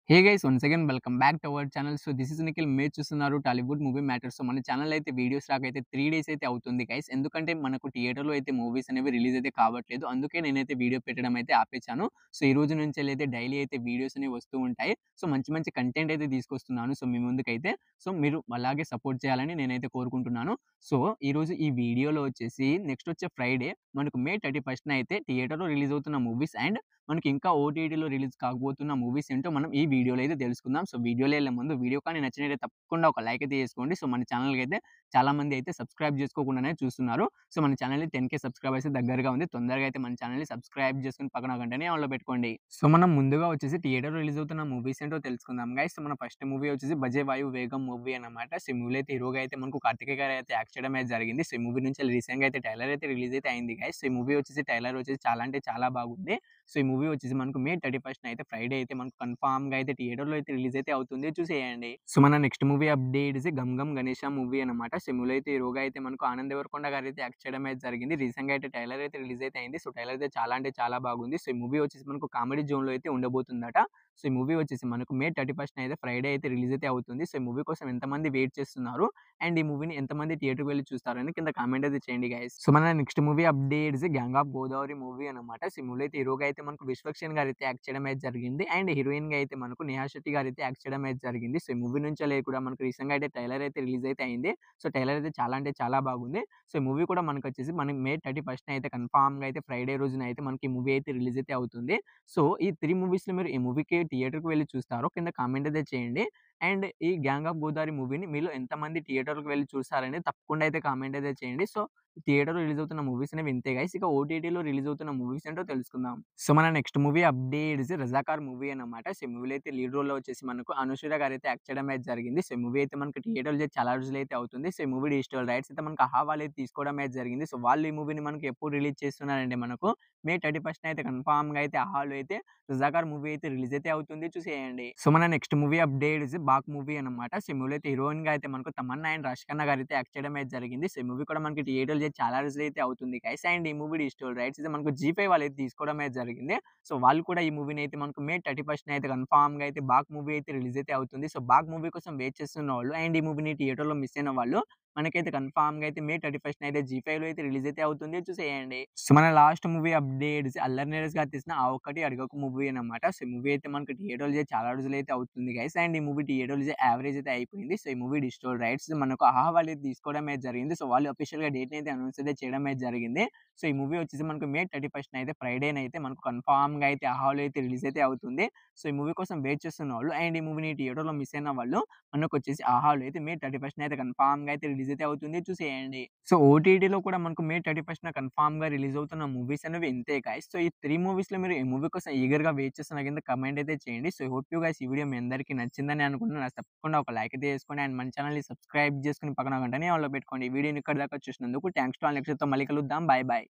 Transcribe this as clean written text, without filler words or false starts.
Hey guys once again welcome back to our channel. So this is Nikhil. మీరు చూస్తున్నారు Tollywood movie matters. So మన channel అయితే videos రాకైతే 3 days అయితే అవుతుంది గైస్. ఎందుకంటే మనకు థియేటర్‌లో అయితే మూవీస్ అనేవి రిలీజ్ అయితే కావట్లేదు. అందుకే నేనైతే వీడియో పెట్టడం అయితే ఆపేచాను. సో ఈ రోజు నుంచెల్లైతే డైలీ అయితే వీడియోస్ అనేవి వస్తూ ఉంటాయి. సో మంచి మంచి కంటెంట్ అయితే తీసుకొస్తున్నాను. సో మీ ముందుకైతే. సో మీరు అలాగే సపోర్ట్ చేయాలని నేనైతే కోరుకుంటున్నాను. సో ఈరోజు ఈ వీడియోలో వచ్చేసి నెక్స్ట్ వచ్చే ఫ్రైడే మనకు మే 31న అయితే థియేటర్‌లో రిలీజ్ అవుతున్న మూవీస్ అండ్ మనకి ఇంకా ఓటీటీలో రిలీజ్ కాబోతున్న మూవీస్ ఏంటో మనం ఈ వీడియోలో అయితే తెలుసుకుందాం. సో వీడియోలో వెళ్ళే ముందు వీడియో కానీ నచ్చినట్లయితే తప్పకుండా ఒక లైక్ అయితే చేసుకోండి. సో మన ఛానల్‌కి అయితే చాలా మంది అయితే సబ్స్క్రైబ్ చేసుకోకుండానే చూస్తున్నారు. సో మన ఛానల్‌ని 10,000 సబ్స్క్రైబర్స్ దగ్గరగా ఉంది. తొందరగా అయితే మన ఛానల్‌ని సబ్స్క్రైబ్ చేసుకొని పక్కన గంటనే ఆన్‌లో పెట్టుకోండి. సో మనం ముందుగా వచ్చేసి థియేటర్‌లో రిలీజ్ అవుతున్న మూవీస్ ఏంటో తెలుసుకుందాం గైస్. సో మన ఫస్ట్ మూవీ వచ్చేసి 'బజే వాయు వేగం' మూవీ అన్నమాట. సో ఈ మూవీలో అయితే హీరోగా అయితే మనకు కార్తికేయ గారు అయితే యాక్ట్ చేయడం అయితే జరిగింది. సో ఈ మూవీ నుంచి రీసెంట్‌గా అయితే ట్రైలర్ అయితే రిలీజ్ అయితే అయింది గైస్. సో ఈ మూవీ వచ్చేసి ట్రైలర్ వచ్చేసి చాలా అంటే చాలా బాగుంది. సో ఈ మూవీ వచ్చేసి మనకు మే 31న అయితే ఫ్రైడే అయితే మనకు కన్ఫర్మ్‌గా అయితే థియేటర్‌లో అయితే రిలీజ్ అయితే అవుతుంది. చూసేయండి. సో మన next movie update 'Gam Gam Ganesha' movie అన్నమాట. సో ఈ మూవీలో అయితే హీరోగా అయితే మనకు ఆనంద్ దేవరకొండ గారు అయితే యాక్ట్ చేయడం అయితే జరిగింది. రీసెంట్‌గా అయితే ట్రైలర్ అయితే రిలీజ్ అయితే అయింది. సో ట్రైలర్ అయితే చాలా అంటే చాలా బాగుంది. సో ఈ మూవీ వచ్చేసి మనకు కామెడీ జోన్‌లో అయితే ఉండబోతుందట. సో ఈ మూవీ వచ్చేసి మనకు మే 31న అయితే ఫ్రైడే అయితే రిలీజ్ అయితే అవుతుంది. సో ఈ మూవీ కోసం ఎంతమంది వెయిట్ చేస్తున్నారు అండ్ ఈ మూవీని ఎంతమంది థియేటర్‌కి వెళ్లి చూస్తారని కింద కామెంట్ అయితే చేయండి గైస్. సో మన next movie updates 'gang of Godavari' movie అన్నమాట. సో ఈ మూవీలో అయితే హీరోగా అయితే మనకు విశ్వక్సేన్ గారు అయితే యాక్ట్ చేయడం అయితే జరిగింది. అండ్ హీరోయిన్‌గా అయితే మనకు నేహా శెట్టి గారు అయితే యాక్ట్ చేయడం అయితే జరిగింది. సో ఈ మూవీ నుంచి కూడా మనకు రీసెంట్‌గా అయితే ట్రైలర్ అయితే రిలీజ్ అయితే అయింది. సో ట్రైలర్ అయితే చాలా అంటే చాలా బాగుంది. సో ఈ మూవీ కూడా మనకొచ్చేసి మనకి మే 31న అయితే కన్ఫర్మ్‌గా అయితే ఫ్రైడే రోజున అయితే మనకి ఈ మూవీ అయితే రిలీజ్ అయితే అవుతుంది. సో ఈ 3 మూవీస్‌లో మీరు ఏ మూవీకి థియేటర్‌కి వెళ్లి చూస్తారో కింద కామెంట్ అయితే చేయండి. అండ్ ఈ 'గ్యాంగ్ ఆఫ్ గోదావరి' మూవీని మీలో ఎంతమంది థియేటర్‌కి వెళ్లి చూసారనేది తప్పకుండా అయితే కామెంట్ అయితే చేయండి. సో థియేటర్‌లో రిలీజ్ అవుతున్న మూవీస్ అనేవి ఇంతే గైస్. ఇక ఓటీటీలో రిలీజ్ అవుతున్న మూవీస్ ఏంటో తెలుసుకుందాం. సో మన next movie updates 'Razakar' movie అన్నమాట. సో ఈ మూవీలో అయితే లీడ్ రోల్‌లో వచ్చేసి మనకు అనూష్ గారు అయితే యాక్ట్ చేయడం అయితే జరిగింది. సో ఈ మూవీ అయితే మనకు థియేటర్‌లో చాలా రోజులు అయితే అవుతుంది. సో ఈ మూవీ డిజిటల్ రైట్స్ అయితే మనకు ఆహా వాళ్ళు అయితే తీసుకోవడం అయితే జరిగింది. సో వాళ్ళు ఈ మూవీని మనకు ఎప్పుడు రిలీజ్ చేస్తున్నారంటే మనకు మే 31న అయితే కన్ఫర్మ్‌గా అయితే ఆహాలో అయితే 'రజాకార్' మూవీ అయితే రిలీజ్ అయితే అవుతుంది. చూసేయండి. సో మన next movie updates 'Baak' movie అన్నమాట. సో ఈ మూవీలో అయితే హీరోయిన్‌గా అయితే మనకు తమన్నా అండ్ రాశిఖన్నా గారు అయితే యాక్ట్ చేయడం అయితే జరిగింది. సో ఈ మూవీ కూడా మనకి థియేటర్‌లో చాలా రోజులు అయితే అవుతుంది గైస్. అండ్ ఈ మూవీ డిజిటల్ రైట్స్ అయితే మనకు జీ5 వాళ్ళు అయితే తీసుకోవడం అయితే జరిగింది. సో వాళ్ళు కూడా ఈ మూవీని అయితే మనకు మే 31న అయితే కన్ఫర్మ్‌గా అయితే 'బాక్' మూవీ అయితే రిలీజ్ అయితే అవుతుంది. సో 'బాక్' మూవీ కోసం వెయిట్ చేస్తున్న వాళ్ళు అండ్ ఈ మూవీని థియేటర్‌లో మిస్ అయిన వాళ్ళు మనకైతే కన్ఫర్మ్‌గా అయితే మే 31న అయితే జీ5లో అయితే రిలీజ్ అయితే అవుతుంది. చూసేయండి. సో మన last movie updates Allari Naresh గారు తీసిన 'ఆ ఒక్కటి అడగకు' మూవీ అన్నమాట. సో ఈ మూవీ అయితే మనకు థియేటర్‌లో చాలా రోజులు అయితే అవుతుంది గైస్. అండ్ ఈ మూవీ థియేటర్‌లో యావరేజ్ అయితే అయిపోయింది. సో ఈ మూవీ డిజిటల్ రైట్స్ మనకు ఆహా వాళ్ళు అయితే తీసుకోవడం అయితే జరిగింది. సో వాళ్ళు అఫీషియల్‌గా డేట్‌ని అయితే అనౌన్స్ అయితే చేయడం అయితే జరిగింది. సో ఈ మూవీ వచ్చేసి మనకు మే 31న అయితే ఫ్రైడేనైతే మనకు కన్ఫర్మ్‌గా అయితే ఆహాలో అయితే రిలీజ్ అయితే అవుతుంది. సో ఈ మూవీ కోసం వెయిట్ చేస్తున్న వాళ్ళు అండ్ ఈ మూవీని థియేటర్‌లో మిస్ అయిన వాళ్ళు మనకొచ్చేసి ఆహాలో అయితే మే 31న అయితే కన్ఫర్మ్‌గా అయితే రిలీజ్ అయితే అవుతుంది. చూసేయండి. సో ఓటీటీలో కూడా మనకు మే 31న కన్ఫర్మ్‌గా రిలీజ్ అవుతున్న మూవీస్ అనేవి ఇంతే గైస్. సో ఈ 3 మూవీస్‌లో మీరు ఏ మూవీ కోసం ఈగర్‌గా వెయిట్ చేస్తున్న కింద కామెంట్ అయితే చేయండి. సో హోప్ యూ గైస్ ఈ వీడియో మీ అందరికీ నచ్చిందని అనుకుంటున్నాను. తప్పకుండా ఒక లైక్ అయితే చేసుకోండి అండ్ మన ఛానెల్‌ని సబ్స్క్రైబ్ చేసుకొని పక్కన గంటనే ఆన్‌లో పెట్టుకోండి. ఈ వీడియోని ఇక్కడి దాకా చూసినందుకు థాంక్స్ టు ఆల్. నెక్స్ట్ మళ్ళీ కలుద్దాం. By by.